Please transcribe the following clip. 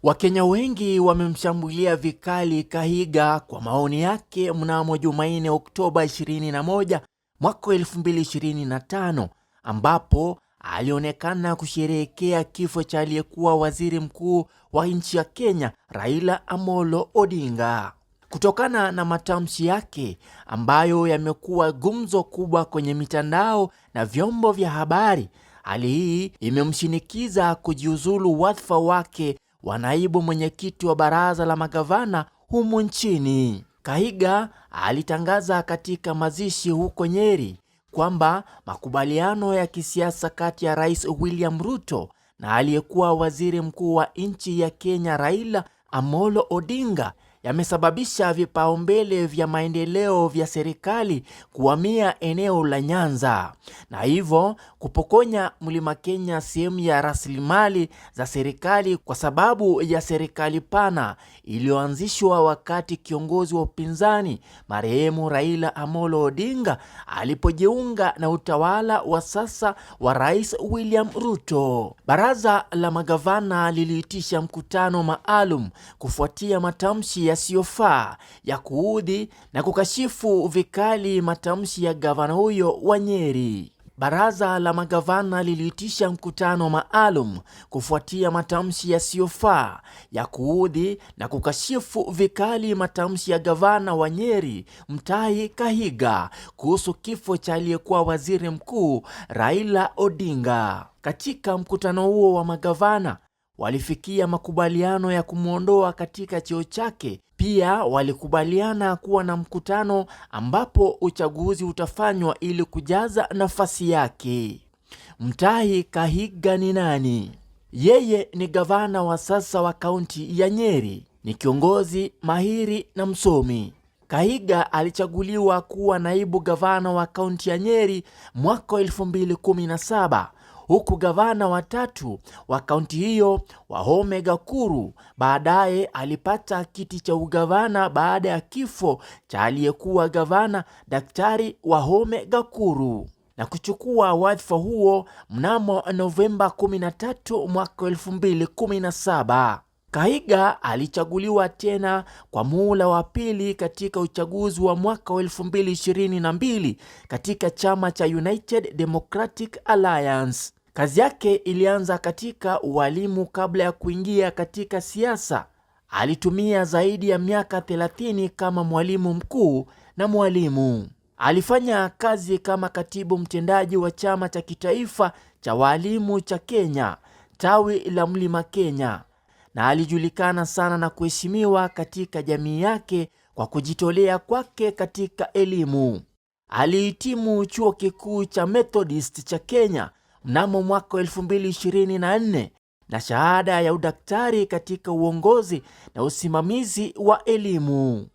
Wakenya wengi wamemshambulia vikali Kahiga kwa maoni yake mnamo Jumanne Oktoba 21 mwaka 2025, ambapo alionekana kusherehekea kifo cha aliyekuwa waziri mkuu wa nchi ya Kenya Raila Amolo Odinga. Kutokana na matamshi yake ambayo yamekuwa gumzo kubwa kwenye mitandao na vyombo vya habari, hali hii imemshinikiza kujiuzulu wadhifa wake wa naibu mwenyekiti wa baraza la magavana humu nchini. Kahiga alitangaza katika mazishi huko Nyeri kwamba makubaliano ya kisiasa kati ya Rais William Ruto na aliyekuwa waziri mkuu wa nchi ya Kenya Raila Amolo Odinga yamesababisha vipaumbele vya maendeleo vya serikali kuhamia eneo la Nyanza, na hivyo kupokonya Mlima Kenya sehemu ya rasilimali za serikali kwa sababu ya serikali pana iliyoanzishwa wakati kiongozi wa upinzani marehemu Raila Amolo Odinga alipojiunga na utawala wa sasa wa Rais William Ruto. Baraza la magavana liliitisha mkutano maalum kufuatia matamshi yasiyofaa ya kuudhi na kukashifu vikali matamshi ya gavana huyo wa Nyeri. Baraza la magavana liliitisha mkutano maalum kufuatia matamshi yasiyofaa ya kuudhi na kukashifu vikali matamshi ya gavana wa Nyeri Mutahi Kahiga kuhusu kifo cha aliyekuwa waziri mkuu Raila Odinga. Katika mkutano huo wa magavana walifikia makubaliano ya kumwondoa katika cheo chake. Pia walikubaliana kuwa na mkutano ambapo uchaguzi utafanywa ili kujaza nafasi yake. Mutahi Kahiga ni nani? Yeye ni gavana wa sasa wa kaunti ya Nyeri, ni kiongozi mahiri na msomi. Kahiga alichaguliwa kuwa naibu gavana wa kaunti ya Nyeri mwaka 2017, huku gavana watatu wa kaunti hiyo Wahome Gakuru baadaye alipata kiti cha ugavana baada ya kifo cha aliyekuwa gavana Daktari Wahome Gakuru, na kuchukua wadhifa huo mnamo Novemba 13 mwaka 2017. Kahiga alichaguliwa tena kwa muhula wa pili katika uchaguzi wa mwaka 2022 katika chama cha United Democratic Alliance. Kazi yake ilianza katika ualimu kabla ya kuingia katika siasa. Alitumia zaidi ya miaka 30 kama mwalimu mkuu na mwalimu. Alifanya kazi kama katibu mtendaji wa chama cha kitaifa cha walimu cha Kenya, tawi la Mlima Kenya, na alijulikana sana na kuheshimiwa katika jamii yake kwa kujitolea kwake katika elimu. Alihitimu chuo kikuu cha Methodist cha Kenya mnamo mwaka 2024 na shahada ya udaktari katika uongozi na usimamizi wa elimu.